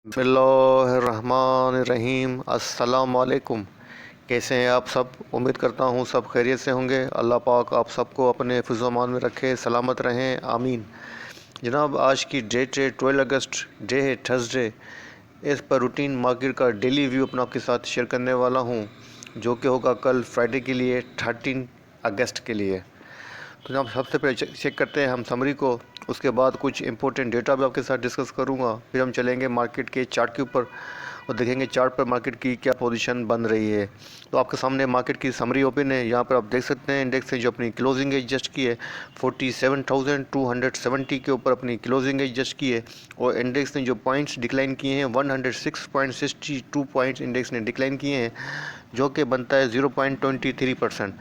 बिस्मिल्लाहिर्रहमानिर्रहीम। अस्सलाम वालेकुम। कैसे हैं आप सब? उम्मीद करता हूँ सब खैरियत से होंगे। अल्लाह पाक आप सबको अपने हिफ्ज़-ओ-अमान में रखे, सलामत रहें, आमीन। जनाब, आज की डेट है 12 अगस्त, डे है थर्सडे। इस पर रूटीन मार्केट का डेली व्यू अपना आपके साथ शेयर करने वाला हूँ, जो कि होगा कल फ्राइडे के लिए 13 अगस्त के लिए। तो जनाब, सबसे पहले चेक करते हैं हम समरी को। उसके बाद कुछ इंपॉर्टेंट डेटा भी आपके साथ डिस्कस करूंगा। फिर हम चलेंगे मार्केट के चार्ट के ऊपर और देखेंगे चार्ट पर मार्केट की क्या पोजीशन बन रही है। तो आपके सामने मार्केट की समरी ओपन है। यहाँ पर आप देख सकते हैं इंडेक्स ने जो अपनी क्लोजिंग एज जस्ट की है 47,270 के ऊपर अपनी क्लोजिंग एज जस्ट की है। और इंडेक्स ने जो पॉइंट्स डिक्लाइन किए हैं 106.62 पॉइंट्स इंडेक्स ने डिक्लाइन किए हैं, जो कि बनता है 0.23%।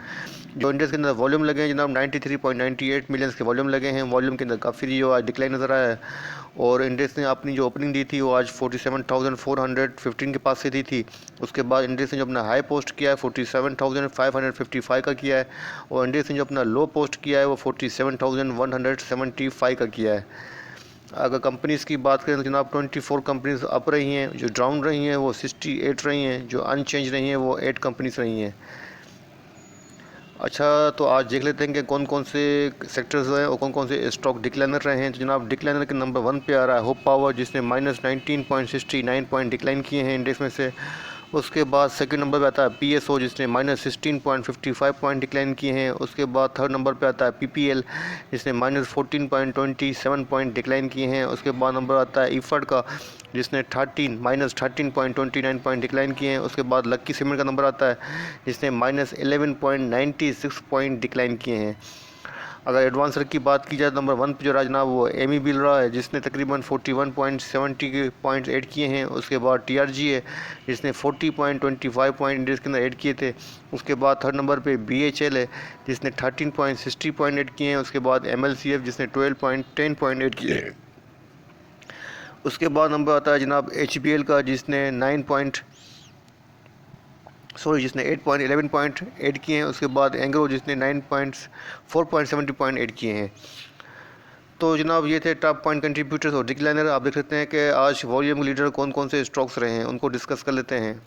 जो इंडेक्स के अंदर वॉल्यूम लगे हैं जनाब 93.98 मिलियंस के वॉल्यूम लगे हैं। वॉल्यूम के अंदर काफ़ी जो आज डिक्लाइन नज़र आया है। और इंडेक्स ने अपनी जो ओपनिंग दी थी वो आज 47,415 के पास से दी थी। उसके बाद इंडेक्स ने जो अपना हाई पोस्ट किया है 47,555 का किया है। और इंडेक्स ने जो अपना लो पोस्ट किया है वो 47,175 का किया है। अगर कंपनीज़ की बात करें तो जनाब 24 कंपनीज अप रही हैं, जो डाउन रही हैं वो 68 रही हैं, जो अनचेंज रही हैं वो 8 कंपनीज रही हैं। अच्छा, तो आज देख लेते हैं कि कौन कौन से सेक्टर्स हैं और कौन कौन से स्टॉक डिक्लाइनर रहे हैं। तो जनाब, डिक्लाइनर के नंबर 1 पे आ रहा है होप पावर, जिसने -19.69 पॉइंट डिक्लाइन किए हैं इंडेक्स में से। उसके बाद सेकंड नंबर पे आता है पीएसओ, जिसने -16.55 पॉइंट डिक्लाइन किए हैं। उसके बाद थर्ड नंबर पे आता है पीपीएल, जिसने -14.27 पॉइंट डिक्लाइन किए हैं। उसके बाद नंबर आता है ईफड का, जिसने -13.29 पॉइंट डिक्लाइन किए हैं। उसके बाद लक्की सीमेंट का नंबर आता है, जिसने -11.96 पॉइंट डिक्लाइन किए हैं। अगर एडवांसर की बात की जाए तो नंबर 1 पे जो राजना वो एमी बिल रहा है, जिसने तकरीबन 41.70 के पॉइंट्स ऐड किए हैं। उसके बाद टीआरजी है, जिसने 40.25 पॉइंट इंडेक्स के अंदर ऐड किए थे। उसके बाद थर्ड नंबर पे बीएचएल है, जिसने 13.60 पॉइंट ऐड किए हैं। उसके बाद एमएलसीएफ, जिसने 12.10 पॉइंट ऐड किए हैं। उसके बाद नंबर आता है जनाब एचबीएल का, जिसने 8.11 पॉइंट ऐड किए हैं। उसके बाद एंग्रो, जिसने 4.70 पॉइंट ऐड किए हैं। तो जनाब, ये थे टॉप पॉइंट कंट्रीब्यूटर्स और डिक्लाइनर। आप देख सकते हैं कि आज वॉल्यूम लीडर कौन कौन से स्टॉक्स रहे हैं, उनको डिस्कस कर लेते हैं।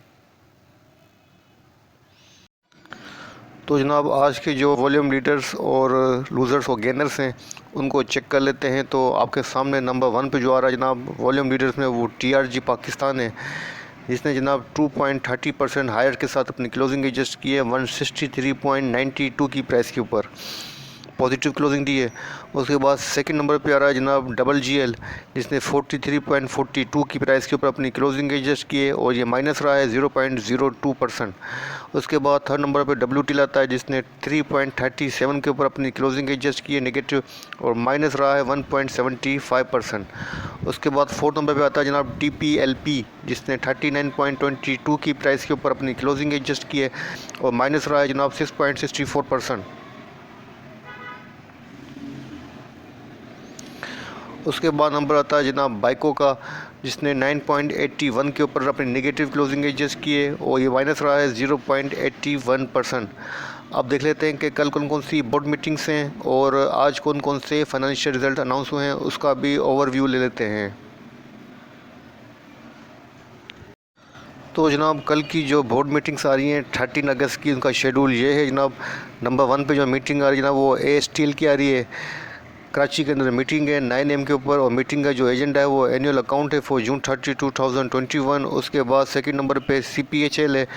तो जनाब, आज के जो वॉल्यूम लीडर्स और लूज़र्स और गेनर्स हैं उनको चेक कर लेते हैं। तो आपके सामने नंबर 1 पे जो आ रहा है जनाब वॉल्यूम लीडर्स में, वो टीआरजी पाकिस्तान है, जिसने जनाब 2.30% हायर के साथ अपनी क्लोजिंग एडजस्ट की है 163.92 की प्राइस के ऊपर पॉजिटिव क्लोजिंग दी है। उसके बाद सेकंड नंबर पे आ रहा है जनाब डबल जीएल, जिसने 43.42 की प्राइस के ऊपर अपनी क्लोजिंग एडजस्ट की है और ये माइनस रहा है 0.02%। उसके बाद थर्ड नंबर पे डब्ल्यूटी आता है, जिसने 3.37 के ऊपर अपनी क्लोजिंग एडजस्ट की है नेगेटिव और माइनस रहा है 1.75%। उसके बाद फोर्थ नंबर पे आता है जनाब टीपीएलपी, जिसने 39.22 की प्राइस के ऊपर अपनी क्लोजिंग एडजस्ट की है और माइनस रहा है जनाब 6.64%। उसके बाद नंबर आता है जनाब बाइको का, जिसने 9.81 के ऊपर अपनी नेगेटिव क्लोजिंग एडजस्ट की है और ये माइनस रहा है 0.81%। अब देख लेते हैं कि कल कौन कौन सी बोर्ड मीटिंग्स हैं और आज कौन कौन से फाइनेंशियल रिजल्ट अनाउंस हुए हैं, उसका भी ओवरव्यू ले लेते हैं। तो जनाब, कल की जो बोर्ड मीटिंग्स आ रही हैं 13 अगस्त की, उनका शेड्यूल ये है जनाब। नंबर 1 पे जो मीटिंग आ रही है जनाब वो ए स्टील की आ रही है, कराची के अंदर मीटिंग है 9 AM के ऊपर। और मीटिंग का जो एजेंडा है वो एनुअल अकाउंट है फॉर जून 30, 2021। उसके बाद सेकंड नंबर पे CPHL है,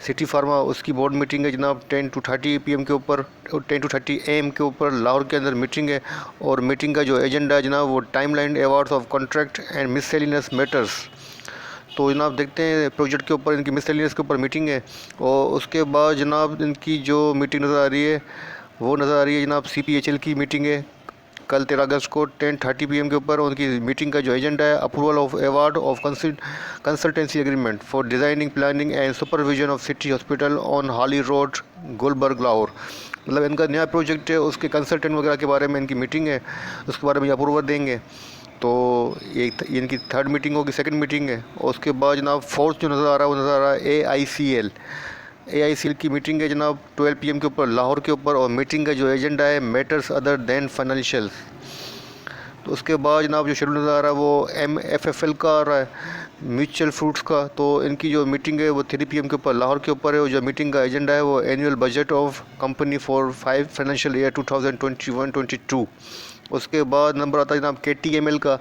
सिटी फार्मा, उसकी बोर्ड मीटिंग है जनाब 10 to 30 PM के ऊपर, 10 to 30 AM के ऊपर लाहौर के अंदर मीटिंग है। और मीटिंग का जो एजेंडा है जनाब वो timeline awards of contract and miscellaneous matters. तो जनाब देखते हैं प्रोजेक्ट के ऊपर, इनकी मिससेलिनियस के ऊपर मीटिंग है। और उसके बाद जनाब इनकी जो मीटिंग नज़र आ रही है वो नज़र आ रही है जनाब CPHL की मीटिंग है कल 13 अगस्त को 10:30 PM के ऊपर। उनकी मीटिंग का जो एजेंडा है approval of award of consultancy agreement for designing, planning and supervision of city hospital on हाली रोड, गुलबर्ग, लाहौर। मतलब इनका नया प्रोजेक्ट है, उसके कंसल्टेंट वगैरह के बारे में इनकी मीटिंग है, उसके बारे में अप्रूवल देंगे। तो ये इनकी थर्ड मीटिंग होगी, सेकंड मीटिंग है। और उसके बाद जनाब फोर्थ जो नज़र आ रहा है वो नज़र आ रहा है AICL की मीटिंग है जनाब 12 PM के ऊपर लाहौर के ऊपर। और मीटिंग का जो एजेंडा है मैटर्स अदर दैन फाइनेंशियल। तो उसके बाद जनाब जो शेड्यूल नज़र आ रहा है वो MFFL का आ रहा है, म्यूचुअल फूड्स का। तो इनकी जो मीटिंग है वो 3 PM के ऊपर लाहौर के ऊपर है, और जो मीटिंग का एजेंडा है वो annual budget of company for 5 financial year 2021-22। उसके बाद नंबर आता है जनाब KTML का,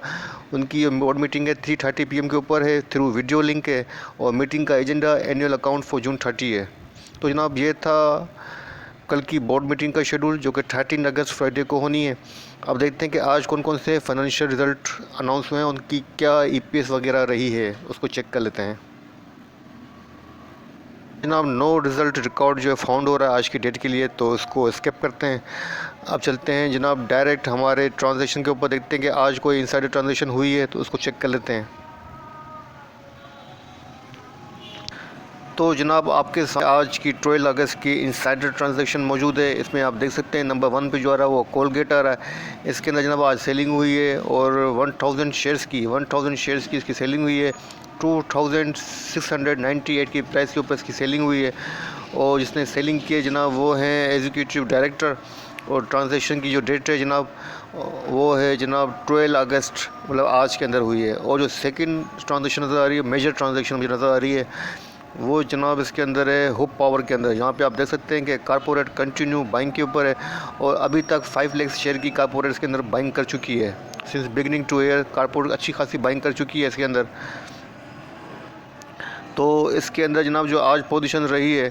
उनकी बोर्ड मीटिंग है 3:30 PM के ऊपर है, थ्रू वीडियो लिंक है, और मीटिंग का एजेंडा एनुअल अकाउंट फॉर जून 30 है। तो जनाब ये था कल की बोर्ड मीटिंग का शेड्यूल, जो कि 13 अगस्त फ्राइडे को होनी है। अब देखते हैं कि आज कौन कौन से फाइनेंशियल रिजल्ट अनाउंस हुए हैं, उनकी क्या EPS वगैरह रही है, उसको चेक कर लेते हैं। जनाब नो रिज़ल्ट रिकॉर्ड जो है फाउंड हो रहा है आज की डेट के लिए, तो उसको स्किप करते हैं। अब चलते हैं जनाब डायरेक्ट हमारे ट्रांजैक्शन के ऊपर, देखते हैं कि आज कोई इनसाइडर ट्रांजैक्शन हुई है, तो उसको चेक कर लेते हैं। तो जनाब आपके साथ आज की 12 अगस्त की इनसाइडर ट्रांजैक्शन मौजूद है। इसमें आप देख सकते हैं नंबर 1 पे जो आ रहा है वो कोलगेट आ रहा है। इसके अंदर जनाब आज सेलिंग हुई है, और 1000 शेयर्स की इसकी सेलिंग हुई है। 2698 की प्राइस के ऊपर इसकी सेलिंग हुई है, और जिसने सेलिंग की है जनाब वो है एग्जीक्यूटिव डायरेक्टर। और ट्रांजैक्शन की जो डेट है जनाब वो है जनाब 12 अगस्त, मतलब आज के अंदर हुई है। और जो सेकंड ट्रांजैक्शन नज़र आ रही है, मेजर ट्रांजैक्शन मुझे नज़र आ रही है, वो जनाब इसके अंदर है हुप पावर के अंदर। यहाँ पे आप देख सकते हैं कि कारपोरेट कंटिन्यू बाइंग के ऊपर है, और अभी तक 5 लाख शेयर की कारपोरेट इसके अंदर बाइंग कर चुकी है। Since beginning two year corporate अच्छी खासी बाइंग कर चुकी है इसके अंदर। तो इसके अंदर जनाब जो आज पोजीशन रही है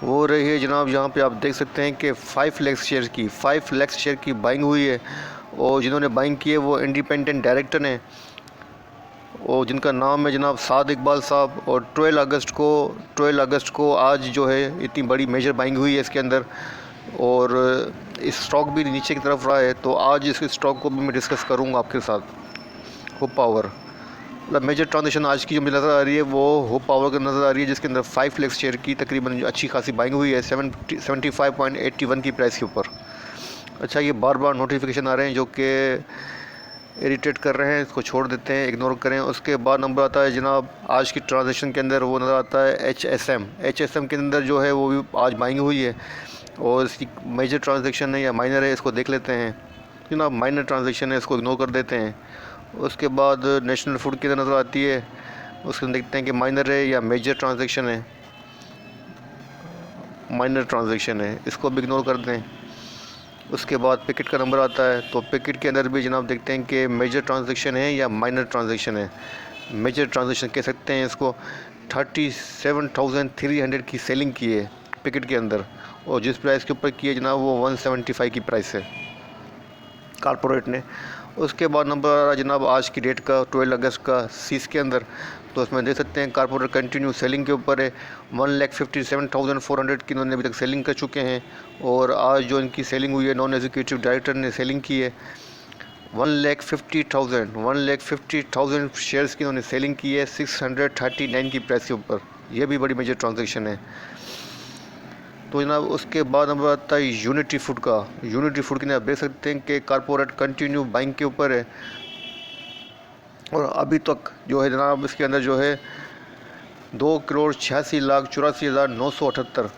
वो रही है जनाब, यहाँ पे आप देख सकते हैं कि 5 लाख शेयर की बाइंग हुई है। और जिन्होंने बाइंग की है वो इंडिपेंडेंट डायरेक्टर हैं, और जिनका नाम है जनाब साद इकबाल साहब। और 12 अगस्त को आज जो है इतनी बड़ी मेजर बाइंग हुई है इसके अंदर, और इस स्टॉक भी नीचे की तरफ रहा है। तो आज इस स्टॉक को भी मैं डिस्कस करूँगा आपके साथ। हुप पावर मतलब मेजर ट्रांजेक्शन आज की जो मुझे नज़र आ रही है वो हुप पावर का नज़र आ रही है, जिसके अंदर 5 लाख शेयर की तकरीबन अच्छी खासी बाइंग हुई है 75.81 की प्राइस के ऊपर। अच्छा, ये बार बार नोटिफिकेशन आ रहे हैं जो कि इरिटेट कर रहे हैं, इसको छोड़ देते हैं, इग्नोर करें। उसके बाद नंबर आता है जनाब आज की ट्रांजैक्शन के अंदर, वो नज़र आता है HSM के अंदर जो है वो भी आज बाइंग हुई है, और इसकी मेजर ट्रांजैक्शन है या माइनर है, इसको देख लेते हैं। जनाब माइनर ट्रांजैक्शन है, इसको इग्नोर कर देते हैं। उसके बाद नेशनल फूड की नज़र आती है, उसके देखते हैं कि माइनर है या मेजर ट्रांजैक्शन है। माइनर ट्रांजैक्शन है, इसको भी इग्नोर कर दें। उसके बाद पैकेट का नंबर आता है, तो पैकेट के अंदर भी जनाब देखते हैं कि मेजर ट्रांजैक्शन है या माइनर ट्रांजैक्शन है। मेजर ट्रांजैक्शन कह सकते हैं इसको। 37,300 की सेलिंग की है पैकेट के अंदर, और जिस प्राइस के ऊपर की है जनाब वो 175 की प्राइस है कारपोरेट ने। उसके बाद नंबर आ रहा जनाब आज की डेट का 12 अगस्त का सीस के अंदर, तो उसमें देख सकते हैं कारपोरेट कंटिन्यू सेलिंग के ऊपर है। 1,57,400 की इन्होंने अभी तक सेलिंग कर चुके हैं, और आज जो इनकी सेलिंग हुई है नॉन एग्जीक्यूटिव डायरेक्टर ने सेलिंग की है 1,50,000 शेयर्स की इन्होंने सेलिंग की है 639 की प्राइस के ऊपर। यह भी बड़ी मेजर ट्रांजेक्शन है। तो जनाब उसके बाद नंबर आता है यूनिटी फूड का। यूनिटी फूड के आप देख सकते हैं कि कारपोरेट कंटिन्यू बाइंग के ऊपर है, और अभी तक जो है जनाब इसके अंदर जो है 2,86,84,978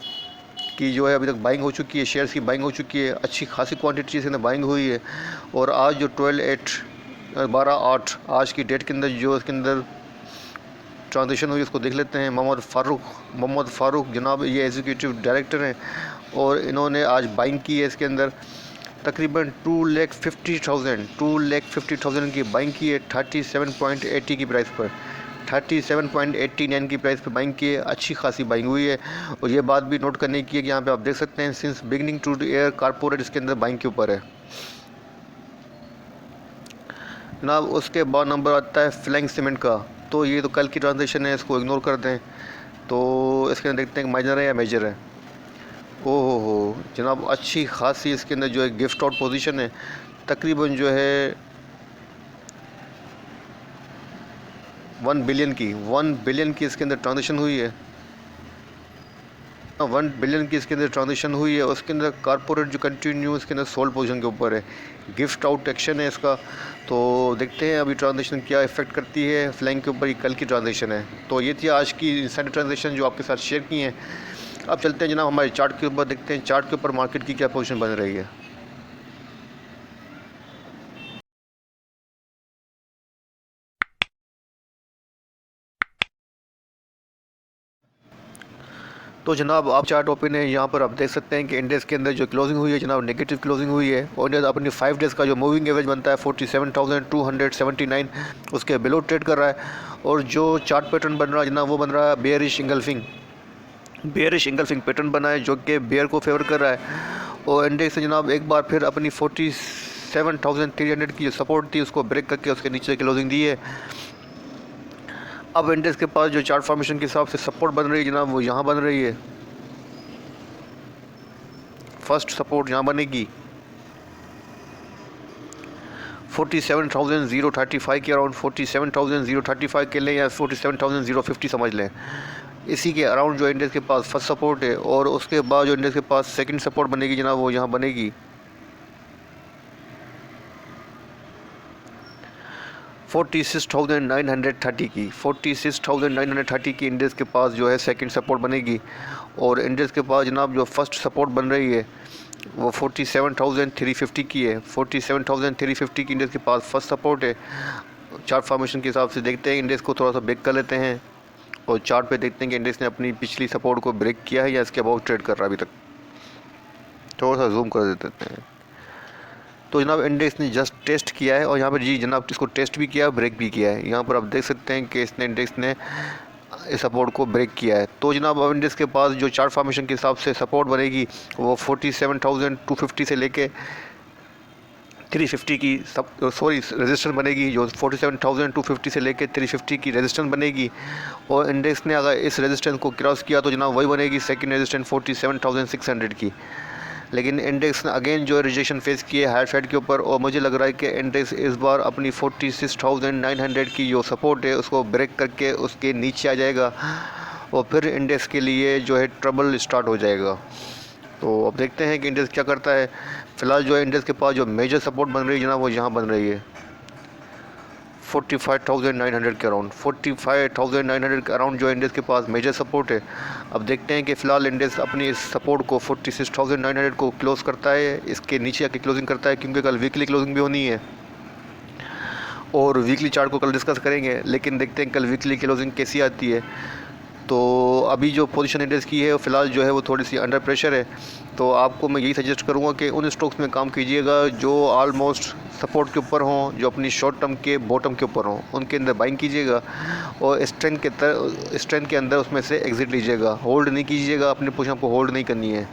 की जो है अभी तक बाइंग हो चुकी है, शेयर्स की बाइंग हो चुकी है। अच्छी खासी क्वांटिटी से बाइंग हुई है। और आज जो 12/8 आज की डेट के अंदर जो इसके अंदर ट्रांजेक्शन हुई उसको देख लेते हैं। मोहम्मद फ़ारूक जनाब ये एग्जीक्यूटिव डायरेक्टर हैं, और इन्होंने आज बाइंग की है इसके अंदर तकरीबन 2,50,000 की बाइंग की है 37.80 की प्राइस पर। 37.89 की प्राइस पर बाइंग की है, अच्छी खासी बाइंग हुई है। और ये बात भी नोट करने की है कि यहाँ पे आप देख सकते हैं since beginning two year corporate इसके अंदर बाइंग के ऊपर है जनाब। उसके बाद नंबर आता है फ्लाइंग सीमेंट का, तो ये तो कल की ट्रांजेक्शन है, इसको इग्नोर कर दें। तो इसके अंदर देखते हैं माइनर है या मेजर है। ओहो जनाब अच्छी खासी इसके अंदर जो है गिफ्ट आउट पोजीशन है, तकरीबन जो है 1 बिलियन की इसके अंदर ट्रांजेक्शन हुई है। 1 बिलियन की इसके अंदर ट्रांजेक्शन हुई है। उसके अंदर कारपोरेट जो कंटिन्यू इसके अंदर सोल्ड पोजीशन के ऊपर है, गिफ्ट आउट एक्शन है इसका। तो देखते हैं अभी ट्रांजेक्शन क्या इफेक्ट करती है फ्लाइंग के ऊपर। ये कल की ट्रांजेक्शन है। तो ये थी आज की इनसाइडर ट्रांजेक्शन जो आपके साथ शेयर की हैं। अब चलते हैं जनाब हमारे चार्ट के ऊपर, देखते हैं चार्ट के ऊपर मार्केट की क्या पोजीशन बन रही है। तो जनाब आप चार्ट ओपन है, यहाँ पर आप देख सकते हैं कि इंडेक्स के अंदर जो क्लोजिंग हुई है जनाब नेगेटिव क्लोजिंग हुई है, और अपनी 5 डेज़ का जो मूविंग एवरेज बनता है 47,279 उसके बिलो ट्रेड कर रहा है। और जो चार्ट पैटर्न बन रहा है जनाब वो बन रहा है बेयरिश इंगल्फिंग पैटर्न बना है जो कि बेयर को फेवर कर रहा है। और इंडेक्स जनाब एक बार फिर अपनी 47,300 की जो सपोर्ट थी उसको ब्रेक करके उसके नीचे क्लोजिंग दी है। अब इंडेक्स के पास जो चार्ट फॉर्मेशन के हिसाब से सपोर्ट बन रही है जनाब वो यहाँ बन रही है। फर्स्ट सपोर्ट यहाँ बनेगी 47,035 के अराउंड, 47,035 के लें या 47,050 समझ लें, इसी के अराउंड जो इंडेक्स के पास फर्स्ट सपोर्ट है। और उसके बाद जो इंडेक्स के पास सेकंड सपोर्ट बनेगी जनाब वो यहाँ बनेगी 46,930 की इंडेक्स के पास जो है सेकंड सपोर्ट बनेगी। और इंडेक्स के पास जनाब जो फर्स्ट सपोर्ट बन रही है वो 47,350 की है। 47,350 की इंडेक्स के पास फर्स्ट सपोर्ट है। चार्ट फॉर्मेशन के हिसाब से देखते हैं, इंडेक्स को थोड़ा सा ब्रेक कर लेते हैं और चार्ट पे देखते हैं कि इंडेक्स ने अपनी पिछली सपोर्ट को ब्रेक किया है या इसके अबाउट ट्रेड कर रहा है अभी तक। थोड़ा सा जूम कर देते हैं। तो जनाब इंडेक्स ने जस्ट टेस्ट किया है और यहाँ पर जी जनाब इसको टेस्ट भी किया, ब्रेक भी किया है। यहाँ पर आप देख सकते हैं कि इंडेक्स ने इस सपोर्ट को ब्रेक किया है। तो जनाब अब इंडेक्स के पास जो चार्ट फॉर्मेशन के हिसाब से सपोर्ट बनेगी वो 47,250 से लेके 350 की रेजिस्टेंस बनेगी, जो 47,250 से लेके 350 की रेजिस्टेंस बनेगी। और इंडेक्स ने अगर इस रेजिस्टेंस को क्रॉस किया तो जनाब वही बनेगी सेकंड रेजिस्टेंस 47,600 की। लेकिन इंडेक्स ने अगेन जो रिजेक्शन फेस किए हायर साइड के ऊपर, और मुझे लग रहा है कि इंडेक्स इस बार अपनी 46,900 की जो सपोर्ट है उसको ब्रेक करके उसके नीचे आ जाएगा और फिर इंडेक्स के लिए जो है ट्रबल स्टार्ट हो जाएगा। तो अब देखते हैं कि इंडेक्स क्या करता है। फ़िलहाल जो है इंडेक्स के पास जो मेजर सपोर्ट बन रही है जनाब वो यहाँ बन रही है 45,900 के अराउंड। 45,900 के अराउंड जो इंडेक्स के पास मेजर सपोर्ट है। अब देखते हैं कि फ़िलहाल इंडेक्स अपनी इस सपोर्ट को 46,900 को क्लोज़ करता है, इसके नीचे आके क्लोजिंग करता है, क्योंकि कल वीकली क्लोजिंग भी होनी है और वीकली चार्ट को कल डिस्कस करेंगे। लेकिन देखते हैं कल वीकली क्लोजिंग कैसी आती है। तो अभी जो पोजीशन इंडेक्स की है फ़िलहाल जो है वो थोड़ी सी अंडर प्रेशर है। तो आपको मैं यही सजेस्ट करूँगा कि उन स्टॉक्स में काम कीजिएगा जो ऑलमोस्ट सपोर्ट के ऊपर हों, जो अपनी शॉर्ट टर्म के बॉटम के ऊपर हों, उनके अंदर बाइंग कीजिएगा और स्ट्रेंथ के अंदर उसमें से एग्ज़िट लीजिएगा। होल्ड नहीं कीजिएगा, अपनी पोजीशन को होल्ड नहीं करनी है।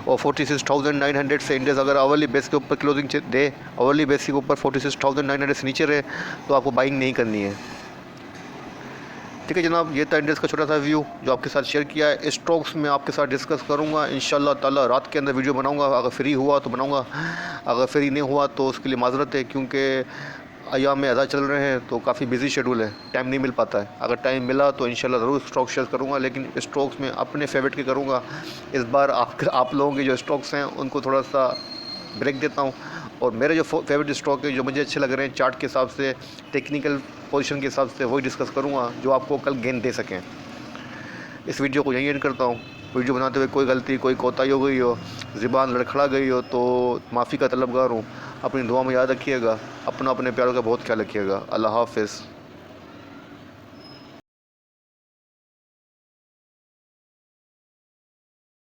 और 46,900 से इंडेक्स अगर आवरली बेस के ऊपर क्लोजिंग दे, आवरली बेस के ऊपर 46,900 से नीचे रहे तो आपको बाइंग नहीं करनी है। ठीक है जनाब, ये था इंडेक्स का छोटा सा व्यू जो आपके साथ शेयर किया है। स्टॉक्स में आपके साथ डिस्कस करूंगा इंशाल्लाह ताला, रात के अंदर वीडियो बनाऊंगा। अगर फ्री हुआ तो बनाऊंगा, अगर फ्री नहीं हुआ तो उसके लिए माजरत है, क्योंकि अयाम में अदा चल रहे हैं तो काफ़ी बिजी शेड्यूल है, टाइम नहीं मिल पाता है। अगर टाइम मिला तो इंशाल्लाह ज़रूर स्टॉक शेयर करूँगा, लेकिन स्टॉक्स में अपने फेवरेट के करूँगा। इस बार आप लोगों के जो स्टॉक्स हैं उनको थोड़ा सा ब्रेक देता हूँ और मेरे जो फेवरेट स्टॉक है जो मुझे अच्छे लग रहे हैं चार्ट के हिसाब से, टेक्निकल पोजीशन के हिसाब से, वही डिस्कस करूँगा जो आपको कल गेन दे सकें। इस वीडियो को यहीं एंड करता हूँ। वीडियो बनाते हुए कोई गलती, कोई कोताही हो गई हो, ज़ुबान लड़खड़ा गई हो तो माफ़ी का तलबगार हूँ। अपनी दुआ में याद रखिएगा, अपने प्यारों का बहुत ख्याल रखिएगा। अल्लाह हाफ़िज़।